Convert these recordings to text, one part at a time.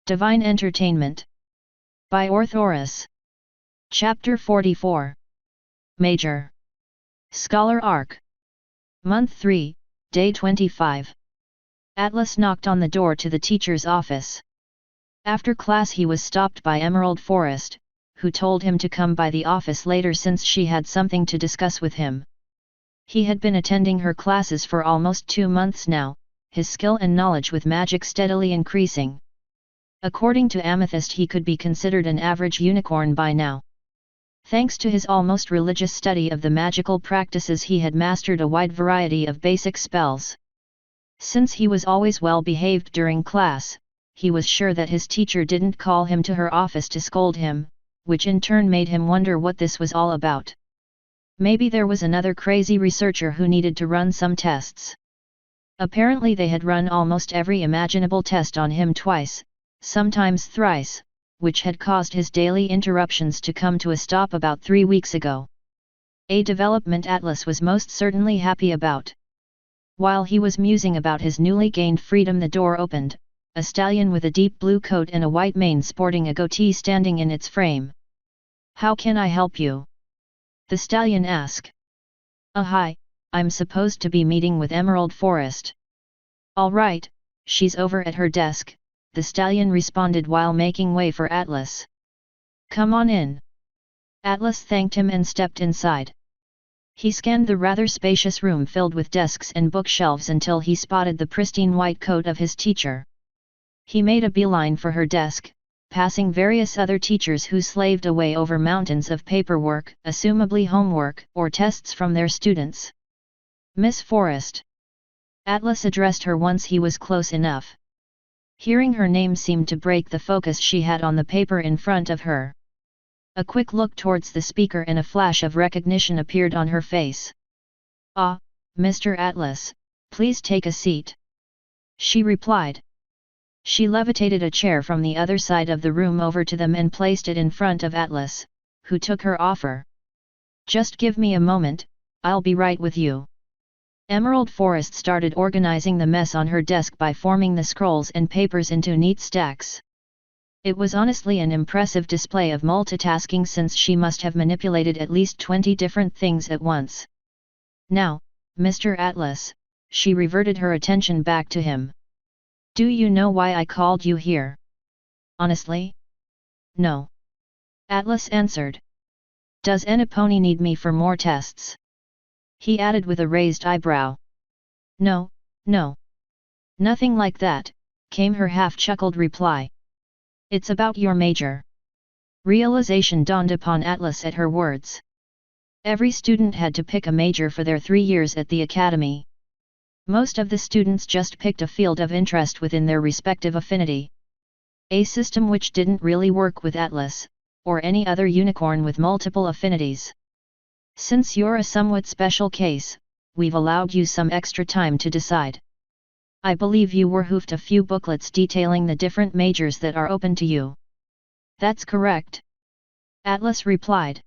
Divine Entertainment. By Orthoris. Chapter 44. Major. Scholar Arc. Month 3, Day 25. Atlas knocked on the door to the teacher's office. After class he was stopped by Emerald Forest, who told him to come by the office later since she had something to discuss with him. He had been attending her classes for almost 2 months now, his skill and knowledge with magic steadily increasing. According to Amethyst he could be considered an average unicorn by now. Thanks to his almost religious study of the magical practices he had mastered a wide variety of basic spells. Since he was always well behaved during class, he was sure that his teacher didn't call him to her office to scold him, which in turn made him wonder what this was all about. Maybe there was another crazy researcher who needed to run some tests. Apparently they had run almost every imaginable test on him twice, sometimes thrice, which had caused his daily interruptions to come to a stop about 3 weeks ago. A development Atlas was most certainly happy about. While he was musing about his newly gained freedom, the door opened, a stallion with a deep blue coat and a white mane sporting a goatee standing in its frame. "How can I help you?" the stallion asked. Hi, I'm supposed to be meeting with Emerald Forest." "All right, she's over at her desk," the stallion responded while making way for Atlas. "Come on in." Atlas thanked him and stepped inside. He scanned the rather spacious room filled with desks and bookshelves until he spotted the pristine white coat of his teacher. He made a beeline for her desk, passing various other teachers who slaved away over mountains of paperwork, assumably homework or tests from their students. "Miss Forrest." Atlas addressed her once he was close enough. Hearing her name seemed to break the focus she had on the paper in front of her. A quick look towards the speaker and a flash of recognition appeared on her face. "Ah, Mr. Atlas, please take a seat," she replied. She levitated a chair from the other side of the room over to them and placed it in front of Atlas, who took her offer. "Just give me a moment, I'll be right with you." Emerald Forest started organizing the mess on her desk by forming the scrolls and papers into neat stacks. It was honestly an impressive display of multitasking since she must have manipulated at least 20 different things at once. "Now, Mr. Atlas," she reverted her attention back to him. "Do you know why I called you here?" "Honestly? No." Atlas answered. "Does Eniponi need me for more tests?" he added with a raised eyebrow. "No, no. Nothing like that," came her half-chuckled reply. "It's about your major." Realization dawned upon Atlas at her words. Every student had to pick a major for their 3 years at the academy. Most of the students just picked a field of interest within their respective affinity. A system which didn't really work with Atlas, or any other unicorn with multiple affinities. "Since you're a somewhat special case, we've allowed you some extra time to decide. I believe you were hoofed a few booklets detailing the different majors that are open to you." "That's correct," Atlas replied.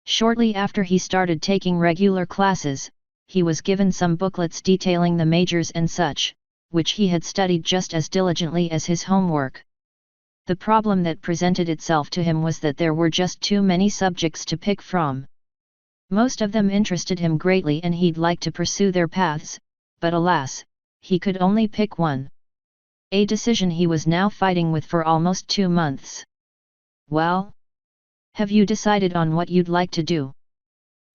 Shortly after he started taking regular classes, he was given some booklets detailing the majors and such, which he had studied just as diligently as his homework. The problem that presented itself to him was that there were just too many subjects to pick from. Most of them interested him greatly and he'd like to pursue their paths, but alas, he could only pick one. A decision he was now fighting with for almost 2 months. "Well? Have you decided on what you'd like to do?"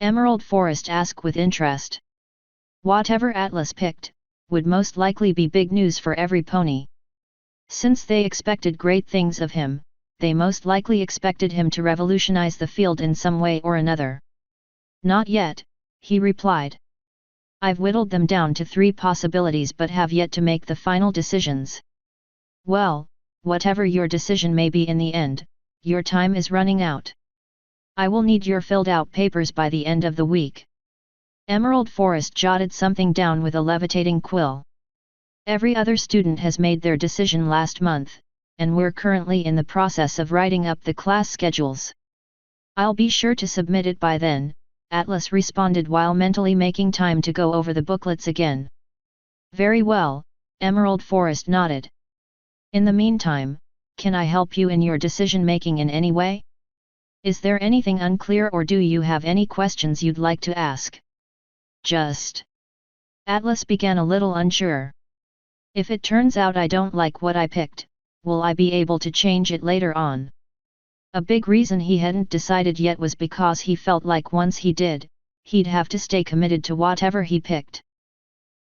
Emerald Forest asked with interest. Whatever Atlas picked, would most likely be big news for every pony. Since they expected great things of him, they most likely expected him to revolutionize the field in some way or another. "Not yet," he replied. "I've whittled them down to 3 possibilities but have yet to make the final decisions." "Well, whatever your decision may be in the end, your time is running out. I will need your filled out papers by the end of the week." Emerald Forest jotted something down with a levitating quill. "Every other student has made their decision last month, and we're currently in the process of writing up the class schedules. I'll be sure to submit it by then," Atlas responded while mentally making time to go over the booklets again. "Very well," Emerald Forest nodded. "In the meantime, Can I help you in your decision-making in any way? Is there anything unclear or do you have any questions you'd like to ask? Just. Atlas began a little unsure. If it turns out I don't like what I picked, will I be able to change it later on? A big reason he hadn't decided yet was because he felt like once he did, he'd have to stay committed to whatever he picked.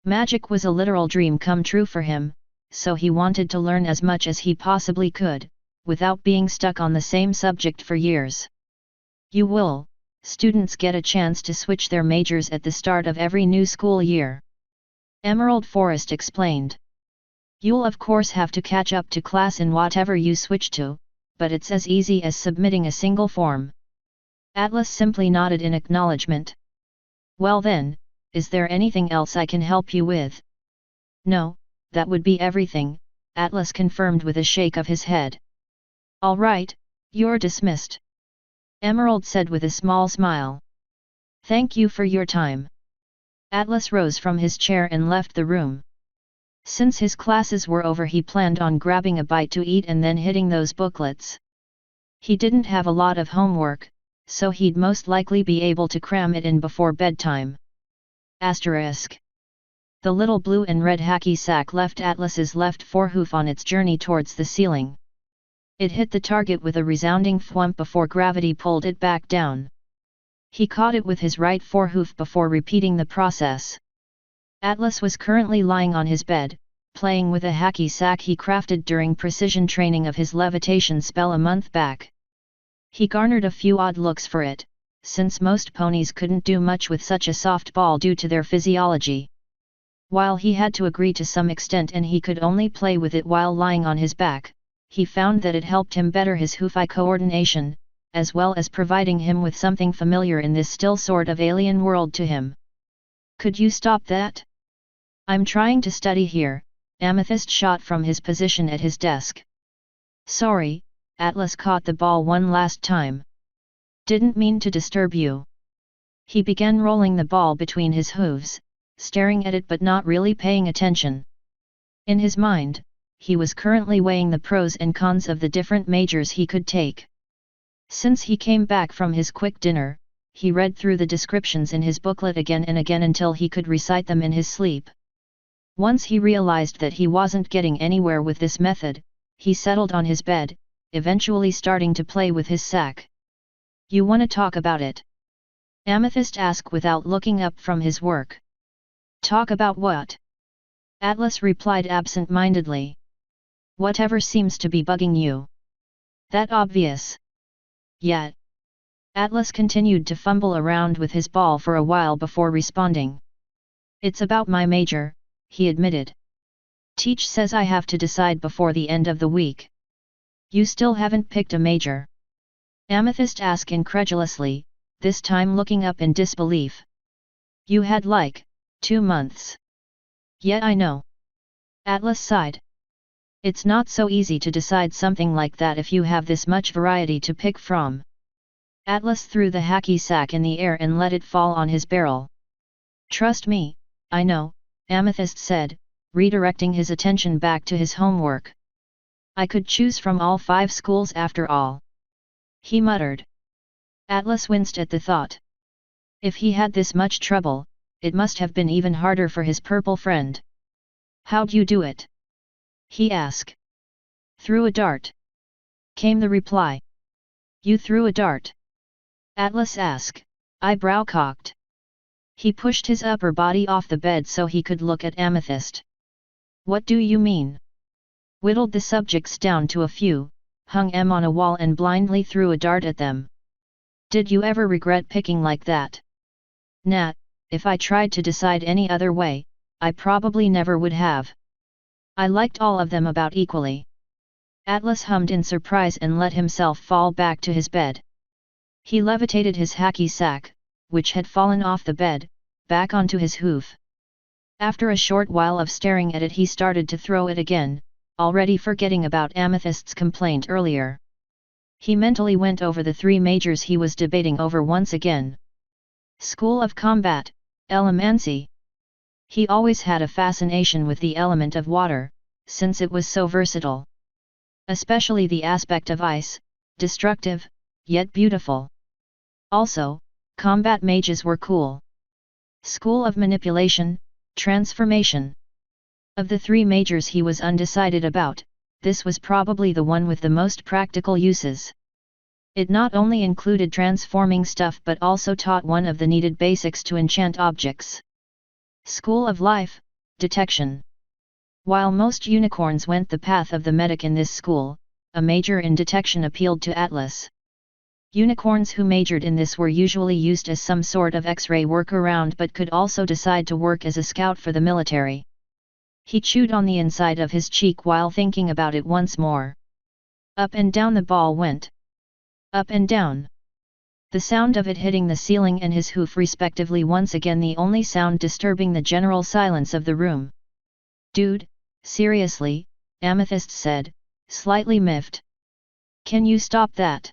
Magic was a literal dream come true for him, so he wanted to learn as much as he possibly could, without being stuck on the same subject for years. Students get a chance to switch their majors at the start of every new school year. Emerald Forest explained. You'll of course have to catch up to class in whatever you switch to, but it's as easy as submitting a single form. Atlas simply nodded in acknowledgement. Well then, is there anything else I can help you with? No, that would be everything, Atlas confirmed with a shake of his head. All right, you're dismissed. Emerald said with a small smile. Thank you for your time. Atlas rose from his chair and left the room. Since his classes were over, he planned on grabbing a bite to eat and then hitting those booklets. He didn't have a lot of homework, so he'd most likely be able to cram it in before bedtime. Asterisk. The little blue and red hacky sack left Atlas's left forehoof on its journey towards the ceiling. It hit the target with a resounding thwump before gravity pulled it back down. He caught it with his right forehoof before repeating the process. Atlas was currently lying on his bed, playing with a hacky sack he crafted during precision training of his levitation spell a month back. He garnered a few odd looks for it, since most ponies couldn't do much with such a soft ball due to their physiology. While he had to agree to some extent and he could only play with it while lying on his back, he found that it helped him better his hoof-eye coordination, as well as providing him with something familiar in this still sort of alien world to him. Could you stop that? I'm trying to study here, Amethyst shot from his position at his desk. Sorry, Atlas caught the ball one last time. Didn't mean to disturb you. He began rolling the ball between his hooves, staring at it but not really paying attention. In his mind, he was currently weighing the pros and cons of the different majors he could take. Since he came back from his quick dinner, he read through the descriptions in his booklet again and again until he could recite them in his sleep. Once he realized that he wasn't getting anywhere with this method, he settled on his bed, eventually starting to play with his sack. You wanna talk about it? Amethyst asked without looking up from his work. Talk about what? Atlas replied absent-mindedly. Whatever seems to be bugging you. That obvious? Yet. Atlas continued to fumble around with his ball for a while before responding. It's about my major, he admitted. Teach says I have to decide before the end of the week. You still haven't picked a major? Amethyst asked incredulously, this time looking up in disbelief. You had 2 months. Yeah, I know. Atlas sighed. It's not so easy to decide something like that if you have this much variety to pick from. Atlas threw the hacky sack in the air and let it fall on his barrel. Trust me, I know, Amethyst said, redirecting his attention back to his homework. I could choose from all 5 schools after all. He muttered. Atlas winced at the thought. If he had this much trouble, it must have been even harder for his purple friend. How'd you do it? He asked. Threw a dart. Came the reply. You threw a dart? Atlas asked, eyebrow cocked. He pushed his upper body off the bed so he could look at Amethyst. What do you mean? Whittled the subjects down to a few, hung them on a wall and blindly threw a dart at them. Did you ever regret picking like that? Nah, if I tried to decide any other way, I probably never would have. I liked all of them about equally. Atlas hummed in surprise and let himself fall back to his bed. He levitated his hacky sack, which had fallen off the bed, back onto his hoof. After a short while of staring at it, he started to throw it again, already forgetting about Amethyst's complaint earlier. He mentally went over the 3 majors he was debating over once again. School of Combat, Elemancy. He always had a fascination with the element of water, since it was so versatile. especially the aspect of ice, destructive, yet beautiful. Also, combat mages were cool. School of Manipulation, Transformation. Of the three majors he was undecided about, this was probably the one with the most practical uses. It not only included transforming stuff but also taught one of the needed basics to enchant objects. School of Life, Detection. While most unicorns went the path of the medic in this school, a major in detection appealed to Atlas. Unicorns who majored in this were usually used as some sort of X-ray workaround but could also decide to work as a scout for the military. He chewed on the inside of his cheek while thinking about it once more. Up and down the ball went. Up and down. The sound of it hitting the ceiling and his hoof respectively, once again the only sound disturbing the general silence of the room. "Dude, seriously," Amethyst said, slightly miffed. "Can you stop that?"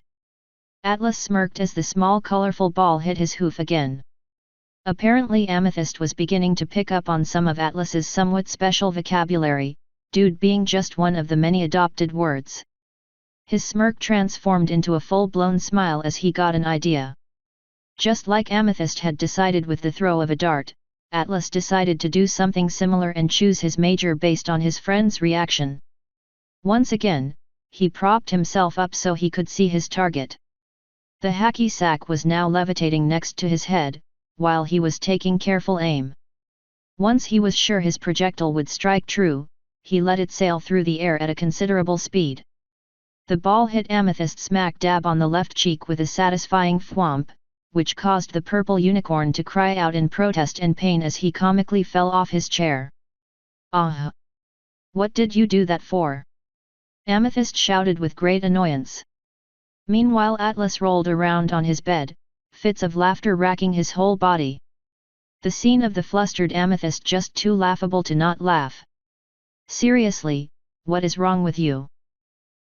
Atlas smirked as the small colorful ball hit his hoof again. Apparently Amethyst was beginning to pick up on some of Atlas's somewhat special vocabulary, dude being just one of the many adopted words. His smirk transformed into a full-blown smile as he got an idea. Just like Amethyst had decided with the throw of a dart, Atlas decided to do something similar and choose his major based on his friend's reaction. Once again, he propped himself up so he could see his target. The hacky sack was now levitating next to his head, while he was taking careful aim. Once he was sure his projectile would strike true, he let it sail through the air at a considerable speed. The ball hit Amethyst smack dab on the left cheek with a satisfying thwomp, which caused the purple unicorn to cry out in protest and pain as he comically fell off his chair. "Ah! What did you do that for?" Amethyst shouted with great annoyance. Meanwhile Atlas rolled around on his bed, fits of laughter racking his whole body. The scene of the flustered Amethyst just too laughable to not laugh. "Seriously, what is wrong with you?"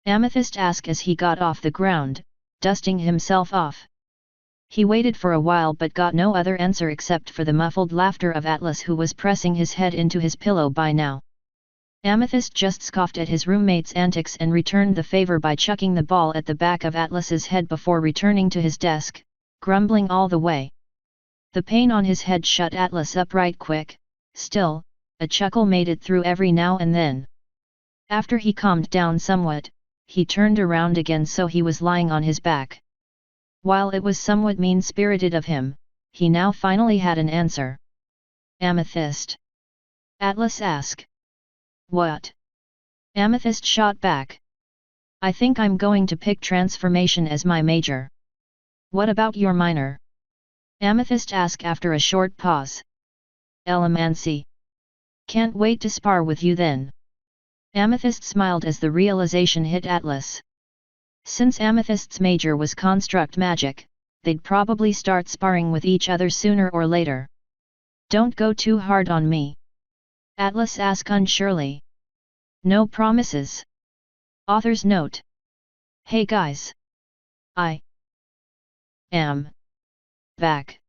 Amethyst asked as he got off the ground, dusting himself off. He waited for a while but got no other answer except for the muffled laughter of Atlas, who was pressing his head into his pillow by now. Amethyst just scoffed at his roommate's antics and returned the favor by chucking the ball at the back of Atlas's head before returning to his desk, grumbling all the way. The pain on his head shut Atlas up right quick. Still, a chuckle made it through every now and then. After he calmed down somewhat, he turned around again so he was lying on his back. While it was somewhat mean-spirited of him, he now finally had an answer. "Amethyst?" Atlas asked. "What?" Amethyst shot back. "I think I'm going to pick transformation as my major." "What about your minor?" Amethyst asked after a short pause. "Elemancy." "Can't wait to spar with you then." Amethyst smiled as the realization hit Atlas. Since Amethyst's major was construct magic, they'd probably start sparring with each other sooner or later. "Don't go too hard on me?" Atlas asked unsurely. "No promises." Author's note. Hey guys! I am back.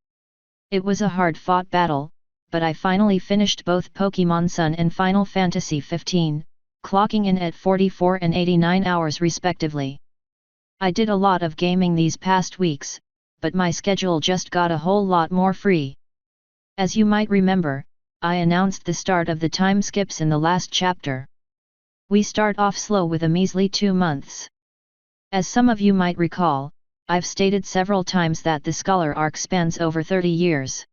It was a hard-fought battle, but I finally finished both Pokémon Sun and Final Fantasy XV, clocking in at 44 and 89 hours respectively. I did a lot of gaming these past weeks, but my schedule just got a whole lot more free. As you might remember, I announced the start of the time skips in the last chapter. We start off slow with a measly 2 months. As some of you might recall, I've stated several times that the Scholar arc spans over 30 years.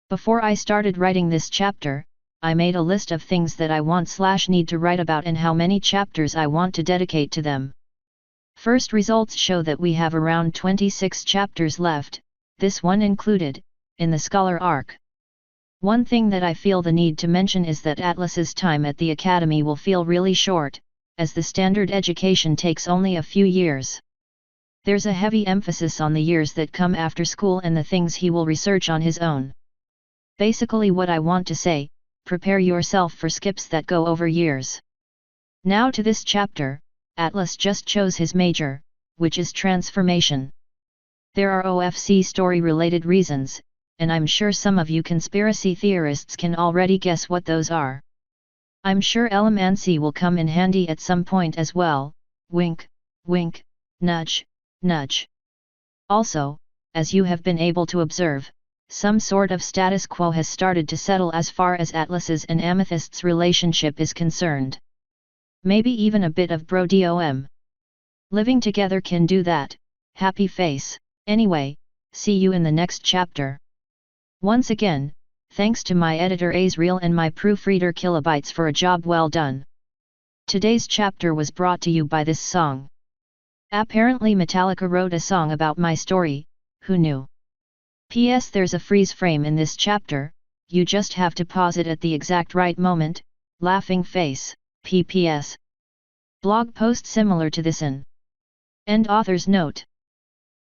Before I started writing this chapter, I made a list of things that I want/need to write about and how many chapters I want to dedicate to them. First results show that we have around 26 chapters left, this one included, in the Scholar arc. One thing that I feel the need to mention is that Atlas's time at the Academy will feel really short, as the standard education takes only a few years. There's a heavy emphasis on the years that come after school and the things he will research on his own. Basically what I want to say, prepare yourself for skips that go over years. Now to this chapter, Atlas just chose his major, which is transformation. There are OFC story-related reasons, and I'm sure some of you conspiracy theorists can already guess what those are. I'm sure Elemancy will come in handy at some point as well, wink, wink, nudge, nudge. Also, as you have been able to observe, some sort of status quo has started to settle as far as Atlas's and Amethyst's relationship is concerned. Maybe even a bit of bro-dom. Living together can do that, happy face. Anyway, see you in the next chapter. Once again, thanks to my editor Azriel and my proofreader Kilobytes for a job well done. Today's chapter was brought to you by this song. Apparently Metallica wrote a song about my story, who knew? P.S. There's a freeze frame in this chapter, you just have to pause it at the exact right moment, laughing face, P.P.S. Blog post similar to this in. End author's note.